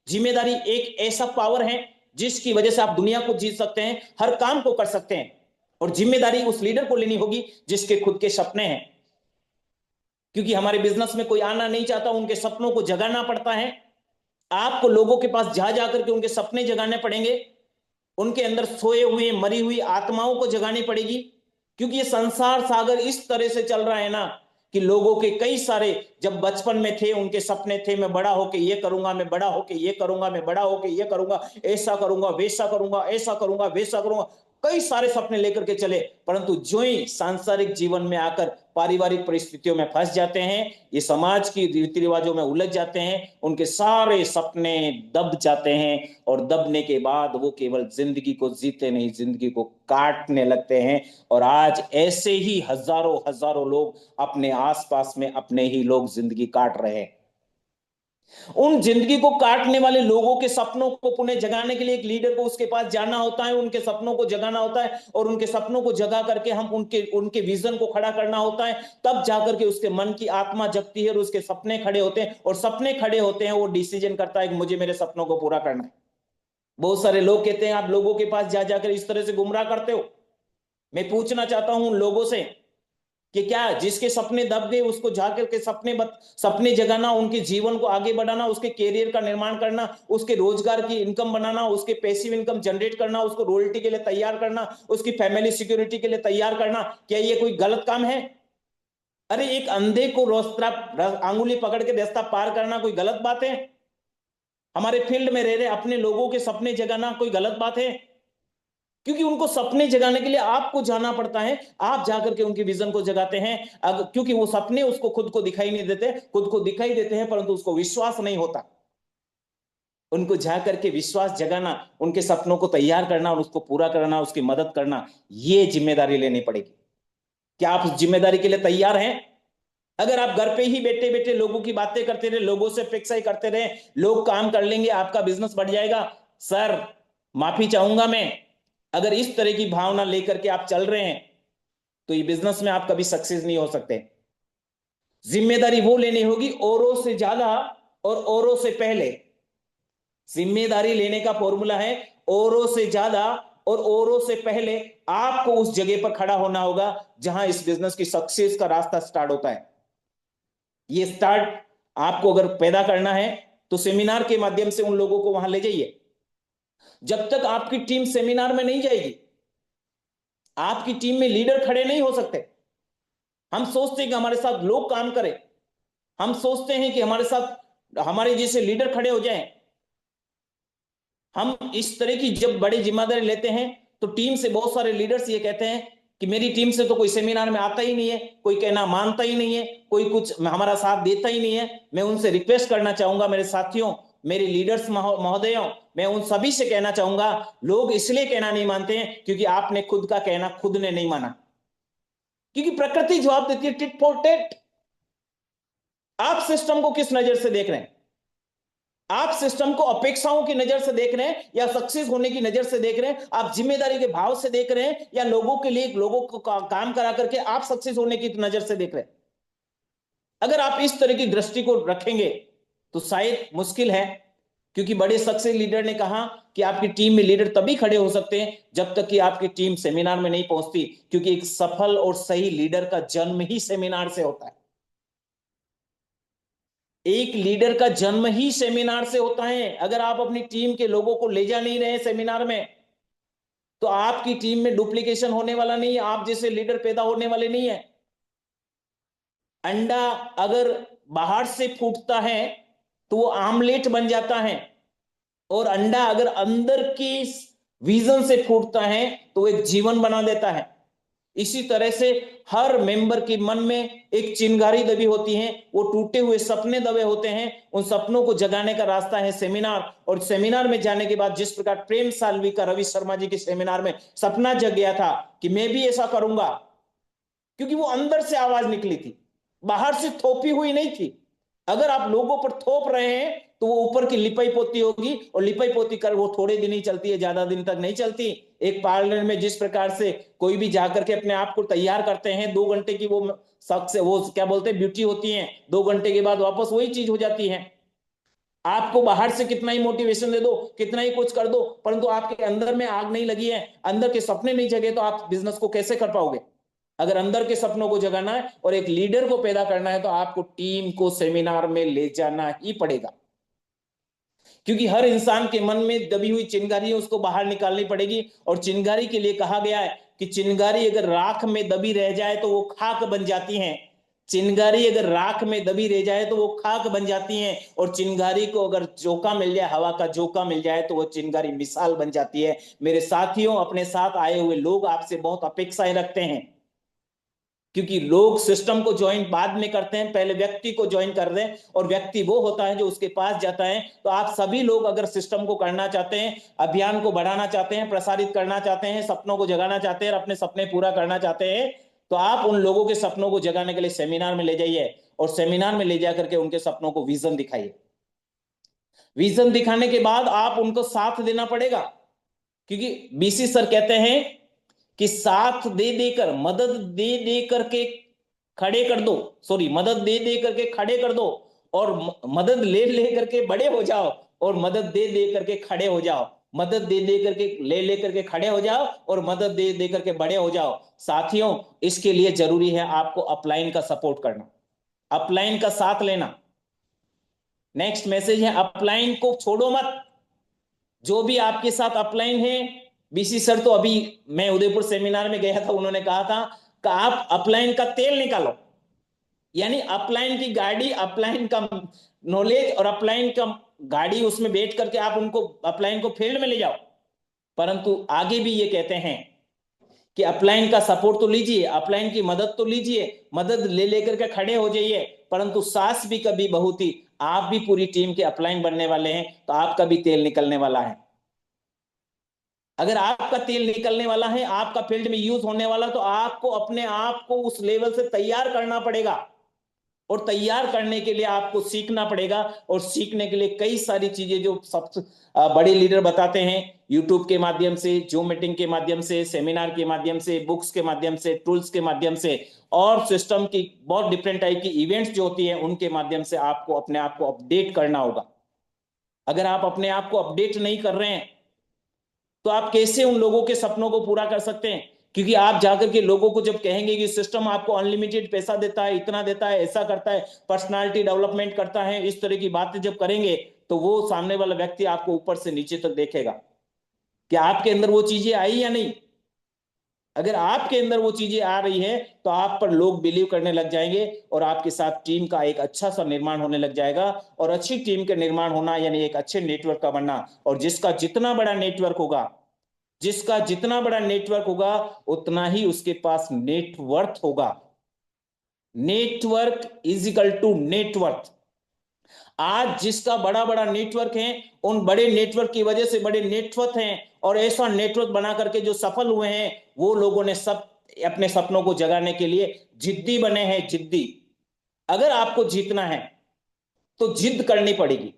Speaker 1: जिम्मेदारी एक ऐसा पावर है जिसकी वजह से आप दुनिया को जीत सकते हैं, हर काम को कर सकते हैं। और जिम्मेदारी उस लीडर को लेनी होगी जिसके खुद के सपने हैं, क्योंकि हमारे बिजनेस में कोई आना नहीं चाहता, उनके सपनों को जगाना पड़ता है। आपको लोगों के पास जा जाकर के उनके सपने जगाने पड़ेंगे, उनके अंदर सोए हुए मरी हुई आत्माओं को जगानी पड़ेगी। क्योंकि ये संसार सागर इस तरह से चल रहा है ना, कि लोगों के कई सारे जब बचपन में थे उनके सपने थे, मैं बड़ा होके ये करूंगा, मैं बड़ा होके ये करूंगा, मैं बड़ा होके ये करूंगा, ऐसा करूंगा, वैसा करूंगा, ऐसा करूंगा, वैसा करूंगा, कई सारे सपने लेकर के चले, परंतु जो ही सांसारिक जीवन में आकर पारिवारिक परिस्थितियों में फंस जाते हैं, ये समाज की रीति रिवाजों में उलझ जाते हैं, उनके सारे सपने दब जाते हैं। और दबने के बाद वो केवल जिंदगी को जीते नहीं, जिंदगी को काटने लगते हैं। और आज ऐसे ही हजारों हजारों लोग अपने आसपास में अपने ही लोग जिंदगी काट रहे हैं। उन जिंदगी को काटने वाले लोगों के सपनों को पुनः जगाने के लिए एक लीडर को उसके पास जाना होता है, उनके सपनों को जगाना होता है, और उनके सपनों को जगा करके हम उनके उनके विजन को खड़ा करना होता है। तब जाकर के उसके मन की आत्मा जगती है और उसके सपने खड़े होते हैं, और सपने खड़े होते हैं, वो डिसीजन करता है कि मुझे मेरे सपनों को पूरा करना है। बहुत सारे लोग कहते हैं आप लोगों के पास जा जाकर इस तरह से गुमराह करते हो। मैं पूछना चाहता हूं उन लोगों से कि क्या जिसके सपने दब गए उसको जाकर के सपने जगाना, उनके जीवन को आगे बढ़ाना, उसके कैरियर का निर्माण करना, उसके रोजगार की इनकम बनाना, उसके पैसिव इनकम जनरेट करना, उसको रॉयल्टी के लिए तैयार करना, उसकी फैमिली सिक्योरिटी के लिए तैयार करना, क्या ये कोई गलत काम है? अरे एक अंधे को रास्ता, आंगुली पकड़ के रास्ता पार करना कोई गलत बात है? हमारे फील्ड में रह रहे अपने लोगों के सपने जगाना कोई गलत बात है? क्योंकि उनको सपने जगाने के लिए आपको जाना पड़ता है, आप जाकर के उनकी विजन को जगाते हैं। क्योंकि वो सपने उसको खुद को दिखाई नहीं देते, खुद को दिखाई देते हैं परंतु उसको विश्वास नहीं होता। उनको जाकर के विश्वास जगाना, उनके सपनों को तैयार करना और उसको पूरा करना, उसकी मदद करना, ये जिम्मेदारी लेनी पड़ेगी। क्या आप उस जिम्मेदारी के लिए तैयार हैं? अगर आप घर पे ही बैठे बैठे लोगों की बातें करते रहे, लोगों से अपेक्षा ही करते रहे, लोग काम कर लेंगे, आपका बिजनेस बढ़ जाएगा, सर माफी चाहूंगा मैं, अगर इस तरह की भावना लेकर के आप चल रहे हैं तो ये बिजनेस में आप कभी सक्सेस नहीं हो सकते। जिम्मेदारी वो लेनी होगी औरों से ज्यादा और औरों से पहले। जिम्मेदारी लेने का फॉर्मूला है औरों से ज्यादा और औरों से पहले आपको उस जगह पर खड़ा होना होगा जहां इस बिजनेस की सक्सेस का रास्ता स्टार्ट होता है। ये स्टार्ट आपको अगर पैदा करना है तो सेमिनार के माध्यम से उन लोगों को वहां ले जाइए। जब तक आपकी टीम सेमिनार में नहीं जाएगी, आपकी टीम में लीडर खड़े नहीं हो सकते। हम सोचते हैं कि हमारे साथ लोग काम करें, हम सोचते हैं कि हमारे साथ हमारे जैसे लीडर खड़े हो जाएं। हम इस तरह की जब बड़ी जिम्मेदारी लेते हैं तो टीम से बहुत सारे लीडर्स ये कहते हैं कि मेरी टीम से तो कोई सेमिनार में आता ही नहीं है, कोई कहना मानता ही नहीं है, कोई कुछ हमारा साथ देता ही नहीं है। मैं उनसे रिक्वेस्ट करना चाहूंगा, मेरे साथियों, मेरे लीडर्स महोदयों, मैं उन सभी से कहना चाहूंगा, लोग इसलिए कहना नहीं मानते हैं क्योंकि आपने खुद का कहना खुद ने नहीं माना। क्योंकि प्रकृति जवाब देती है टिट फॉर टेट। आप सिस्टम को किस नजर से देख रहे हैं? आप सिस्टम को अपेक्षाओं की नजर से देख रहे हैं या सक्सेस होने की नजर से देख रहे हैं? आप जिम्मेदारी के भाव से देख रहे हैं या लोगों के लिए लोगों को काम करा करके आप सक्सेस होने की नजर से देख रहे हैं? अगर आप इस तरह की दृष्टि को रखेंगे तो शायद मुश्किल है। क्योंकि बड़े सक्सेस लीडर ने कहा कि आपकी टीम में लीडर तभी खड़े हो सकते हैं जब तक कि आपकी टीम सेमिनार में नहीं पहुंचती, क्योंकि एक सफल और सही लीडर का जन्म ही सेमिनार से होता है। एक लीडर का जन्म ही सेमिनार से होता है। अगर आप अपनी टीम के लोगों को ले जा नहीं रहे सेमिनार में तो आपकी टीम में डुप्लीकेशन होने वाला नहीं है, आप जैसे लीडर पैदा होने वाले नहीं है। अंडा अगर बाहर से फूटता है तो वो आमलेट बन जाता है, और अंडा अगर अंदर की विजन से फूटता है तो एक जीवन बना देता है। इसी तरह से हर मेंबर के मन में एक चिंगारी दबी होती है, वो टूटे हुए सपने दबे होते हैं, उन सपनों को जगाने का रास्ता है सेमिनार। और सेमिनार में जाने के बाद जिस प्रकार प्रेम सालवी का रवि शर्मा जी के सेमिनार में सपना जग गया था कि मैं भी ऐसा करूंगा, क्योंकि वो अंदर से आवाज निकली थी, बाहर से थोपी हुई नहीं थी। अगर आप लोगों पर थोप रहे हैं तो वो ऊपर की लिपाई पोती होगी, और लिपाई पोती कर वो थोड़े दिन ही चलती है, ज्यादा दिन तक नहीं चलती। एक पार्लर में जिस प्रकार से कोई भी जाकर के अपने आप को तैयार करते हैं, 2 घंटे की वो शख्स वो क्या बोलते हैं ब्यूटी होती है, 2 घंटे के बाद वापस वही चीज हो जाती है। आपको बाहर से कितना ही मोटिवेशन दे दो, कितना ही कुछ कर दो, परंतु आपके अंदर में आग नहीं लगी है, अंदर के सपने नहीं जगे, तो आप बिजनेस को कैसे कर पाओगे? अगर अंदर के सपनों को जगाना है और एक लीडर को पैदा करना है तो आपको टीम को सेमिनार में ले जाना ही पड़ेगा। क्योंकि हर इंसान के मन में दबी हुई चिंगारी है, उसको बाहर निकालनी पड़ेगी। और चिंगारी के लिए कहा गया है कि चिंगारी अगर राख में दबी रह जाए तो वो खाक बन जाती है। चिंगारी अगर राख में दबी रह जाए तो वो खाक बन जाती है, और चिंगारी को अगर झोंका मिल जाए, हवा का झोंका मिल जाए, तो वो चिंगारी मिसाल बन जाती है। मेरे साथियों, अपने साथ आए हुए लोग आपसे बहुत अपेक्षाएं रखते हैं, क्योंकि लोग सिस्टम को ज्वाइन बाद में करते हैं, पहले व्यक्ति को ज्वाइन कर रहे हैं, और व्यक्ति वो होता है जो उसके पास जाता है। तो आप सभी लोग अगर सिस्टम को करना चाहते हैं, अभियान को बढ़ाना चाहते हैं, प्रसारित करना चाहते हैं, सपनों को जगाना चाहते हैं और अपने सपने पूरा करना चाहते हैं, तो आप उन लोगों के सपनों को जगाने के लिए सेमिनार में ले जाइए, और सेमिनार में ले जाकर के उनके सपनों को विजन दिखाइए। विजन दिखाने के बाद आप उनको साथ देना पड़ेगा, क्योंकि बीसी सर कहते हैं कि साथ दे देकर, मदद दे दे करके खड़े कर दो, सॉरी, मदद दे दे करके खड़े कर दो, और मदद ले ले करके बड़े हो जाओ, और मदद दे दे करके खड़े हो जाओ। मदद दे दे करके ले करके खड़े हो जाओ, और मदद दे दे करके बड़े हो जाओ। साथियों, इसके लिए जरूरी है आपको अपलाइन का सपोर्ट करना, अपलाइन का साथ लेना। नेक्स्ट मैसेज है, अपलाइन को छोड़ो मत। जो भी आपके साथ अपलाइन है, बीसी सर तो अभी मैं उदयपुर सेमिनार में गया था, उन्होंने कहा था कि आप अपलाइन का तेल निकालो, यानी अपलाइन की गाड़ी, अपलाइन का नॉलेज और अपलाइन का गाड़ी, उसमें बैठ करके आप उनको अपलाइन को फील्ड में ले जाओ। परंतु आगे भी ये कहते हैं कि अपलाइन का सपोर्ट तो लीजिए, अपलाइन की मदद तो लीजिए, मदद ले लेकर के खड़े हो जाइए, परंतु सास भी कभी बहू थी, आप भी पूरी टीम के अपलाइन बनने वाले हैं, तो आपका भी तेल निकलने वाला है। अगर आपका तेल निकलने वाला है, आपका फील्ड में यूज होने वाला, तो आपको अपने आप को उस लेवल से तैयार करना पड़ेगा। और तैयार करने के लिए आपको सीखना पड़ेगा। और सीखने के लिए कई सारी चीजें जो सबसे बड़े लीडर बताते हैं, यूट्यूब के माध्यम से, जूम मीटिंग के माध्यम से, सेमिनार के माध्यम से, बुक्स के माध्यम से, टूल्स के माध्यम से, और सिस्टम की बहुत डिफरेंट टाइप की इवेंट्स जो होती है उनके माध्यम से आपको अपने आप को अपडेट करना होगा। अगर आप अपने आप को अपडेट नहीं कर रहे हैं तो आप कैसे उन लोगों के सपनों को पूरा कर सकते हैं? क्योंकि आप जाकर के लोगों को जब कहेंगे कि सिस्टम आपको अनलिमिटेड पैसा देता है, इतना देता है, ऐसा करता है, पर्सनालिटी डेवलपमेंट करता है, इस तरह की बातें जब करेंगे, तो वो सामने वाला व्यक्ति आपको ऊपर से नीचे तक देखेगा कि आपके अंदर वो चीजें आई या नहीं। अगर आपके अंदर वो चीजें आ रही है तो आप पर लोग बिलीव करने लग जाएंगे, और आपके साथ टीम का एक अच्छा सा निर्माण होने लग जाएगा। और अच्छी टीम के निर्माण होना यानी एक अच्छे नेटवर्क का बनना। और जिसका जितना बड़ा नेटवर्क होगा, जिसका जितना बड़ा नेटवर्क होगा, उतना ही उसके पास नेटवर्थ होगा। Network is equal to net worth. आज जिसका बड़ा बड़ा नेटवर्क है, उन बड़े नेटवर्क की वजह से बड़े नेटवर्थ हैं, और ऐसा नेटवर्क बना करके जो सफल हुए हैं, वो लोगों ने सब अपने सपनों को जगाने के लिए जिद्दी बने हैं, जिद्दी। अगर आपको जीतना है तो जिद करनी पड़ेगी,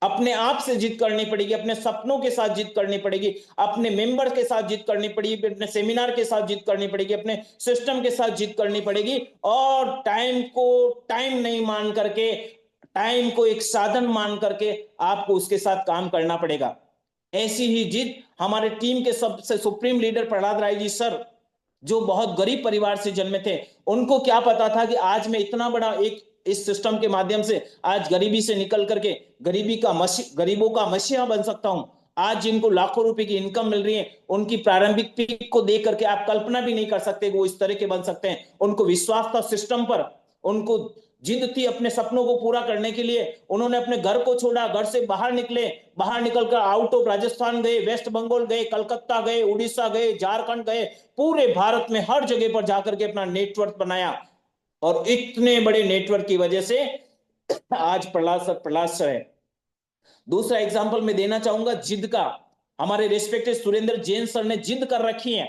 Speaker 1: अपने आप से जिद करनी पड़ेगी, अपने सपनों के साथ जिद करनी पड़ेगी, अपने मेंबर के साथ जिद करनी पड़ेगी, अपने सेमिनार के साथ जिद करनी पड़ेगी, अपने सिस्टम के साथ जिद करनी पड़ेगी। और टाइम को टाइम नहीं मान करके, टाइम को एक साधन मान करके आपको उसके साथ काम करना पड़ेगा। ऐसी ही जिद हमारे टीम के सबसे supreme leader Prahlad Rai ji sir, जो बहुत गरीब परिवार से जन्मे थे, उनको क्या पता था कि आज मैं इतना बड़ा एक इस सिस्टम के माध्यम से आज गरीबी से निकल करके गरीबों का मसीहा बन सकता हूं। आज जिनको लाखों रुपए की इनकम मिल रही है, उनकी प्रारंभिक पीक को देख करके आप कल्पना भी नहीं कर सकते वो इस तरह के बन सकते हैं। उनको विश्वास था सिस्टम पर, उनको जिद थी अपने सपनों को पूरा करने के लिए। उन्होंने अपने घर को छोड़ा, घर से बाहर निकले, बाहर निकलकर आउट ऑफ राजस्थान गए, वेस्ट बंगाल गए, कलकत्ता गए, उड़ीसा गए, झारखंड गए, पूरे भारत में हर जगह पर जाकर के अपना नेटवर्क बनाया। और इतने बड़े नेटवर्क की वजह से आज प्रहलाद सर है। दूसरा एग्जांपल मैं देना चाहूंगा जिद का। हमारे रेस्पेक्टेड सुरेंद्र जैन सर ने जिद कर रखी है,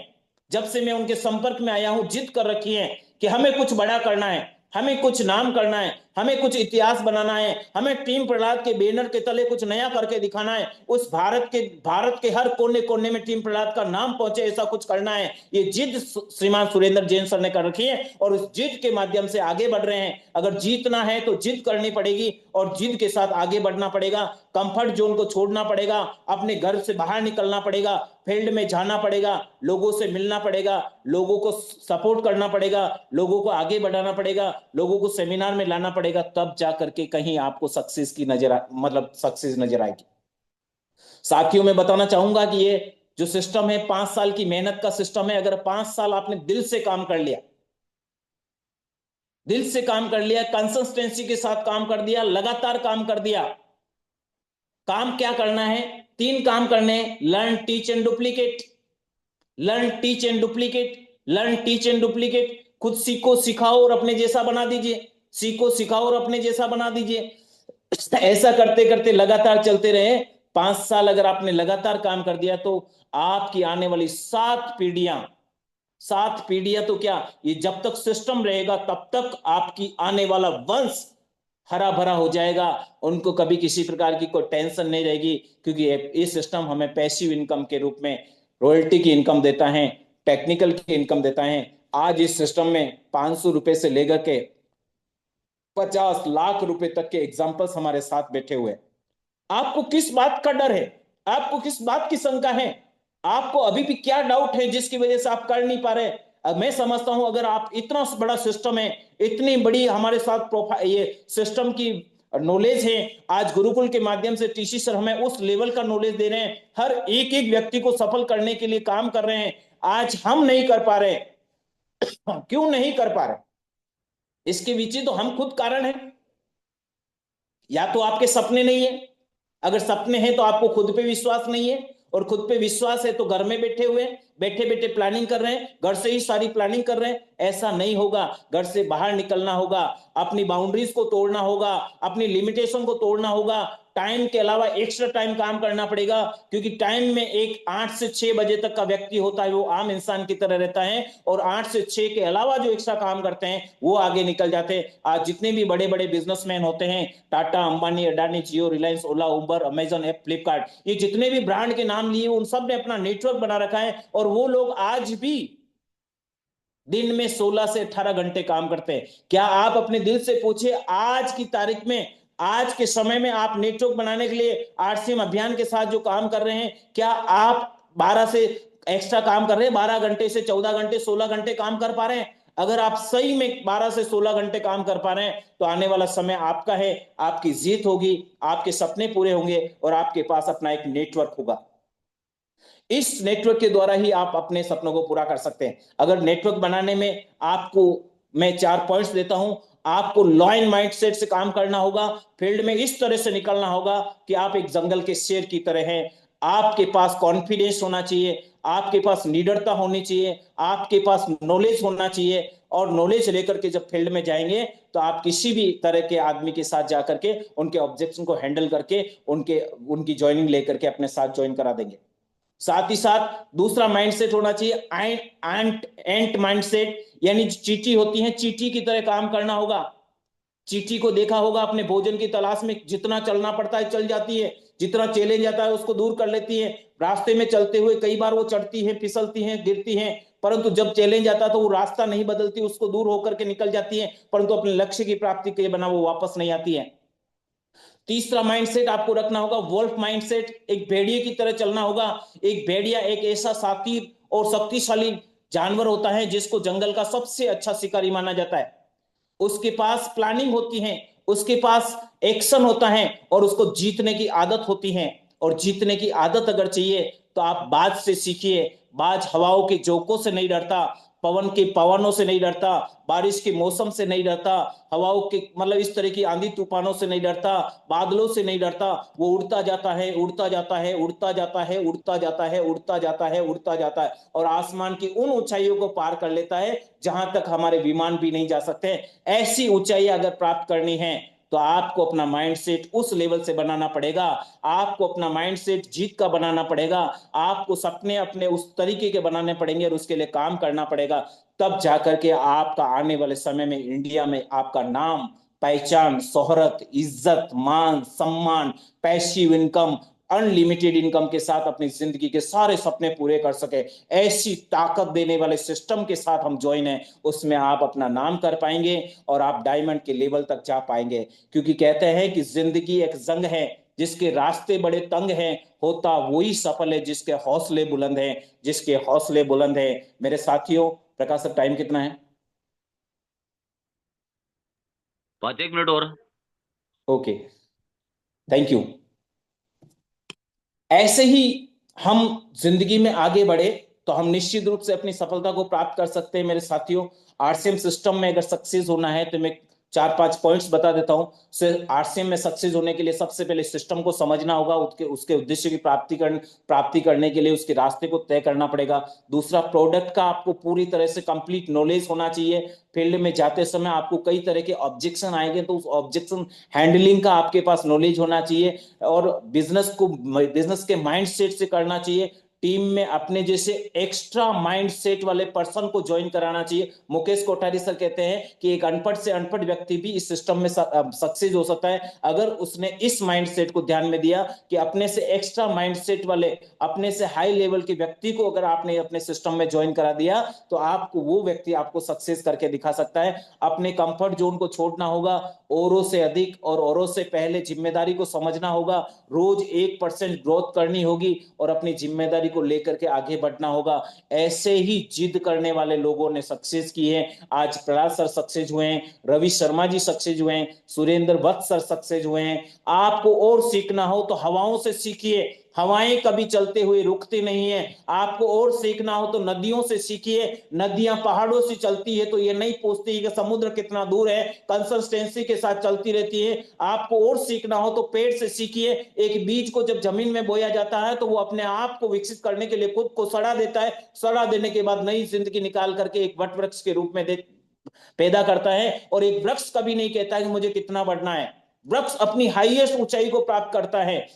Speaker 1: जब से मैं उनके संपर्क में आया हूं, जिद कर रखी है कि हमें कुछ बड़ा करना है, हमें कुछ नाम करना है, हमें कुछ इतिहास बनाना है, हमें टीम प्रहलाद के बैनर के तले कुछ नया करके दिखाना है, उस भारत के हर कोने कोने में टीम प्रहलाद का नाम पहुंचे, ऐसा कुछ करना है। ये जिद श्रीमान सुरेंद्र जैन सर ने कर रखी है, और उस जिद के माध्यम से आगे बढ़ रहे हैं। अगर जीतना है तो जिद करनी पड़ेगी, और जिद के साथ आगे बढ़ना पड़ेगा। कंफर्ट जोन को छोड़ना पड़ेगा, अपने घर से बाहर निकलना पड़ेगा, फील्ड में जाना पड़ेगा, लोगों से मिलना पड़ेगा, लोगों को सपोर्ट करना पड़ेगा, लोगों को आगे बढ़ाना पड़ेगा, लोगों को सेमिनार में लाना पड़ेगा, तब जाकर के कहीं आपको सक्सेस की मतलब सक्सेस नजर आएगी। साथियों मैं बताना चाहूंगा कि ये जो सिस्टम है 5 साल की मेहनत का सिस्टम है। अगर 5 साल आपने दिल से काम कर लिया, दिल से काम कर लिया, कंसिस्टेंसी के साथ काम कर दिया, लगातार काम कर दिया। काम क्या करना है? 3 काम करने हैं। Learn, teach and duplicate. Learn, teach and duplicate. Learn, teach and duplicate. खुद सीखो, सिखाओ और अपने जैसा बना दीजिए। सीखो, सिखाओ और अपने जैसा बना दीजिए। ऐसा करते करते लगातार चलते रहे। 5 साल अगर आपने लगातार काम कर दिया तो आपकी आने वाली 7 पीढ़ियां, 7 पीढ़ियां तो क्या, ये जब तक सिस्टम रहेगा तब तक आपकी आने वाला वंश हरा भरा हो जाएगा। उनको कभी किसी प्रकार की कोई टेंशन नहीं रहेगी, क्योंकि ये सिस्टम हमें पैसिव इनकम के रूप में रॉयल्टी की इनकम देता है, टेक्निकल की इनकम देता है। आज इस सिस्टम में 500 रुपए से लेकर के 50 लाख रुपए तक के एग्जाम्पल्स हमारे साथ बैठे हुए। आपको किस बात का डर है? आपको किस बात की शंका है? आपको अभी भी क्या डाउट है जिसकी वजह से आप कर नहीं पा रहे? अब मैं समझता हूं अगर आप इतना बड़ा सिस्टम है, इतनी बड़ी हमारे साथ प्रोफाइल, ये सिस्टम की नॉलेज है। आज गुरुकुल के माध्यम से टीसी सर हमें उस लेवल का नॉलेज दे रहे हैं, हर एक एक व्यक्ति को सफल करने के लिए काम कर रहे हैं। आज हम नहीं कर पा रहे, क्यों नहीं कर पा रहे? इसके पीछे तो हम खुद कारण है। या तो आपके सपने नहीं है, अगर सपने हैं तो आपको खुद पे विश्वास नहीं है, और खुद पे विश्वास है तो घर में बैठे हुए, बैठे बैठे प्लानिंग कर रहे हैं, घर से ही सारी प्लानिंग कर रहे हैं। ऐसा नहीं होगा, घर से बाहर निकलना होगा, अपनी बाउंड्रीज को तोड़ना होगा, अपनी लिमिटेशन को तोड़ना होगा, टाइम के अलावा एक्स्ट्रा टाइम काम करना पड़ेगा, क्योंकि टाइम में एक 8 से 6 बजे तक का व्यक्ति होता है वो आम इंसान की तरह रहता है, और 8 से 6 के अलावा जो एक्स्ट्रा काम करते हैं वो आगे निकल जाते हैं। आज जितने भी बड़े बड़े बिजनेसमैन होते हैं, टाटा, अंबानी, अडानी, जियो, रिलायंस, ओला, उबर, अमेजन, ऐप, फ्लिपकार्ट, ये जितने भी ब्रांड के नाम लिए उन सब ने अपना नेटवर्क बना रखा है, और वो लोग आज भी दिन में 16 से 18 घंटे काम करते हैं। क्या आप अपने दिल से पूछिए, आज की तारीख में, आज के समय में आप नेटवर्क बनाने के लिए आरसीएम अभियान के साथ जो काम कर रहे हैं, क्या आप 12 से एक्स्ट्रा काम कर रहे हैं, 12 घंटे से 14 घंटे, 16 घंटे काम कर पा रहे हैं? अगर आप सही में 12 से 16 घंटे काम कर पा रहे हैं तो आने वाला समय आपका है, आपकी जीत होगी, आपके सपने पूरे होंगे, और आपके पास अपना एक नेटवर्क होगा। इस नेटवर्क के द्वारा ही आप अपने सपनों को पूरा कर सकते हैं। अगर नेटवर्क बनाने में आपको मैं 4 पॉइंट्स देता हूं, आपको लॉयन माइंडसेट से काम करना होगा, फील्ड में इस तरह से निकलना होगा कि आप एक जंगल के शेर की तरह हैं। आपके पास कॉन्फिडेंस होना चाहिए, आपके पास निडरता होनी चाहिए, आपके पास नॉलेज होना चाहिए, और नॉलेज लेकर के जब फील्ड में जाएंगे तो आप किसी भी तरह के आदमी के साथ जाकर के उनके ऑब्जेक्शन को हैंडल करके उनकी ज्वाइनिंग लेकर के अपने साथ ज्वाइन करा देंगे। साथ ही साथ दूसरा माइंडसेट होना चाहिए एंट माइंडसेट, यानी चींटी होती है, चींटी की तरह काम करना होगा। चींटी को देखा होगा, अपने भोजन की तलाश में जितना चलना पड़ता है चल जाती है, जितना चैलेंज आता है उसको दूर कर लेती है। रास्ते में चलते हुए कई बार वो चढ़ती है, फिसलती है, गिरती है, परंतु जब चैलेंज आता है तो वो रास्ता नहीं बदलती, उसको दूर होकर के निकल जाती है, परंतु अपने लक्ष्य की प्राप्ति के बना वो वापस नहीं आती है। तीसरा माइंडसेट आपको रखना होगा वोल्फ माइंडसेट, एक भेड़िए की तरह चलना होगा। एक भेड़िया एक ऐसा साथी और शक्तिशाली जानवर होता है जिसको जंगल का सबसे अच्छा शिकारी माना जाता है। उसके पास प्लानिंग होती है, उसके पास एक्शन होता है, और उसको जीतने की आदत होती है। और जीतने की आदत अगर चाहिए तो आप बाज से सीखिए। बाज हवाओं के झोंकों से नहीं डरता, पवन के पवनों से नहीं डरता, बारिश के मौसम से नहीं डरता, हवाओं के मतलब इस तरह की आंधी तूफानों से नहीं डरता, बादलों से नहीं डरता। वो उड़ता जाता है, उड़ता जाता है, उड़ता जाता है, उड़ता जाता है, उड़ता जाता है, उड़ता जाता है, और आसमान की उन ऊंचाइयों को पार कर लेता है जहां तक हमारे विमान भी नहीं जा सकते। ऐसी ऊंचाई अगर प्राप्त करनी है तो आपको अपना माइंडसेट उस लेवल से बनाना पड़ेगा, आपको अपना माइंडसेट जीत का बनाना पड़ेगा, आपको सपने अपने उस तरीके के बनाने पड़ेंगे और उसके लिए काम करना पड़ेगा। तब जाकर के आपका आने वाले समय में इंडिया में आपका नाम, पहचान, शोहरत, इज्जत, मान, सम्मान, पैसिव इनकम, अनलिमिटेड इनकम के साथ अपनी जिंदगी के सारे सपने पूरे कर सके, ऐसी ताकत देने वाले सिस्टम के साथ हम ज्वाइन है, उसमें आप अपना नाम कर पाएंगे और आप डायमंड के लेवल तक जा पाएंगे। क्योंकि कहते हैं कि जिंदगी एक जंग है, जिसके रास्ते बड़े तंग हैं, होता वही सफल है जिसके हौसले बुलंद हैं, जिसके हौसले बुलंद हैं। मेरे साथियों, प्रकाश सर, टाइम कितना है?
Speaker 2: बस 1 मिनट और।
Speaker 1: Okay, thank you. ऐसे ही हम जिंदगी में आगे बढ़े तो हम निश्चित रूप से अपनी सफलता को प्राप्त कर सकते हैं। मेरे साथियों, आरसीएम सिस्टम में अगर सक्सेस होना है तो मैं 4-5 पॉइंट्स बता देता हूं। आरसीएम में सक्सेस होने के लिए सबसे पहले सिस्टम को समझना होगा, उसके उसके उद्देश्य की प्राप्ति करने के लिए उसके रास्ते को तय करना पड़ेगा। दूसरा, प्रोडक्ट का आपको पूरी तरह से कंप्लीट नॉलेज होना चाहिए। फील्ड में जाते समय आपको कई तरह के ऑब्जेक्शन आएंगे तो उस ऑब्जेक्शन हैंडलिंग का आपके पास नॉलेज होना चाहिए, और बिजनेस के माइंडसेट से करना चाहिए। टीम में अपने जैसे एक्स्ट्रा माइंडसेट वाले पर्सन को ज्वाइन कराना चाहिए। मुकेश कोठारी सर कहते हैं कि एक अनपढ़ से अनपढ़ व्यक्ति भी इस सिस्टम में सक्सेस हो सकता है अगर उसने इस माइंडसेट को ध्यान में दिया कि अपने से एक्स्ट्रा माइंडसेट वाले, अपने से हाई लेवल के व्यक्ति को अगर आपने अपने सिस्टम में ज्वाइन करा दिया तो आपको वो व्यक्ति आपको सक्सेस करके दिखा सकता है। अपने कंफर्ट जोन को छोड़ना होगा, औरों से अधिक और औरों से पहले जिम्मेदारी को समझना होगा, रोज 1% ग्रोथ करनी होगी और अपनी जिम्मेदारी को लेकर के आगे बढ़ना होगा। ऐसे ही जिद करने वाले लोगों ने सक्सेस की है। आज प्रहलाद सर सक्सेस हुए हैं, रवि शर्मा जी सक्सेस हुए हैं, सुरेंद्र वत्स सर सक्सेस हुए हैं। आपको और सीखना हो तो हवाओं से सीखिए, हवाएं कभी चलते हुए रुकती नहीं है। आपको और सीखना हो तो नदियों से सीखिए, नदियां पहाड़ों से चलती है तो ये नहीं पूछती कि समुद्र कितना दूर है, कंसिस्टेंसी के साथ चलती रहती है। आपको और सीखना हो तो पेड़ से सीखिए। एक बीज को जब जमीन में बोया जाता है तो वो अपने आप को विकसित करने के लिए खुद को सड़ा देता है, सड़ा देने के बाद नई जिंदगी निकाल करके एक वट वृक्ष के रूप में पैदा करता है। और एक वृक्ष कभी नहीं कहता है कि मुझे कितना बढ़ना है, वृक्ष अपनी हाईएस्ट ऊंचाई को प्राप्त करता है,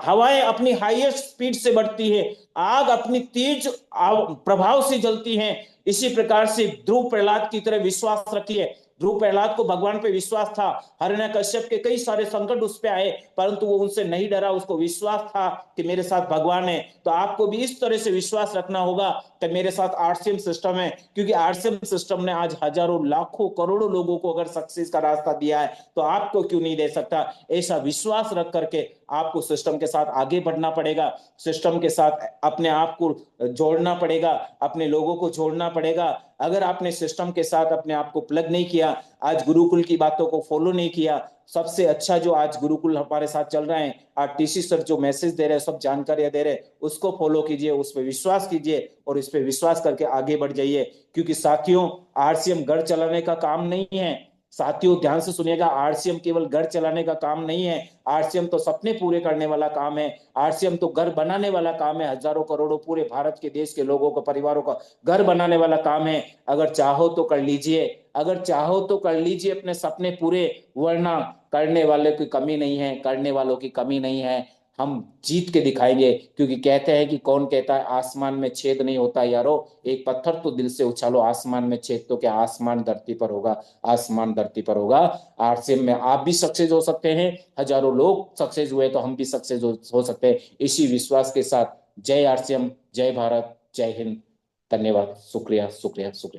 Speaker 1: हवाएं अपनी हाईएस्ट स्पीड से बढ़ती है, आग अपनी तेज प्रभाव से जलती है। इसी प्रकार से ध्रुव प्रहलाद की तरह विश्वास रखिए। ध्रुव प्रहलाद को भगवान पे विश्वास था, हिरण्यकश्यप के कई सारे संकट उस पे आए, परंतु वो उनसे नहीं डरा, उसको विश्वास था कि मेरे साथ भगवान है। तो आपको भी इस तरह से विश्वास रखना होगा कि मेरे साथ आरसीएम सिस्टम है, क्योंकि आरसीएम सिस्टम ने आज हजारों लाखों करोड़ों लोगों को अगर सक्सेस का रास्ता दिया है, तो आपको क्यों नहीं दे सकता। ऐसा विश्वास रख करके आपको सिस्टम के साथ आगे बढ़ना पड़ेगा, सिस्टम के साथ अपने आप को जोड़ना पड़ेगा, अपने लोगों को जोड़ना पड़ेगा। अगर आपने सिस्टम के साथ अपने आप को प्लग नहीं किया, आज गुरुकुल की बातों को फॉलो नहीं किया, सबसे अच्छा जो आज गुरुकुल हमारे साथ चल रहे हैं, आज टीसी सर जो मैसेज दे रहे हैं, सब जानकारियां दे रहे हैं, उसको फॉलो कीजिए, उस पर विश्वास कीजिए और इस पर विश्वास करके आगे बढ़ जाइए। क्योंकि साथियों, आरसीएम घर चलाने का काम नहीं है। साथियों ध्यान से सुनिएगा, आरसीएम केवल घर चलाने का काम नहीं है, आरसीएम तो सपने पूरे करने वाला काम है, आरसीएम तो घर बनाने वाला काम है, हजारों करोड़ों पूरे भारत के देश के लोगों को, परिवारों का घर बनाने वाला काम है। अगर चाहो तो कर लीजिए, अगर चाहो तो कर लीजिए अपने सपने पूरे, वरना करने वाले की कमी नहीं है, करने वालों की कमी नहीं है। हम जीत के दिखाएंगे, क्योंकि कहते हैं कि कौन कहता है आसमान में छेद नहीं होता यारो, एक पत्थर तो दिल से उछालो, आसमान में छेद तो क्या, आसमान धरती पर होगा, आसमान धरती पर होगा। आरसीएम में आप भी सक्सेस हो सकते हैं, हजारों लोग सक्सेस हुए तो हम भी सक्सेस हो सकते हैं, इसी विश्वास के साथ। जय आरसीएम, जय भारत, जय हिंद। धन्यवाद, शुक्रिया शुक्रिया शुक्रिया।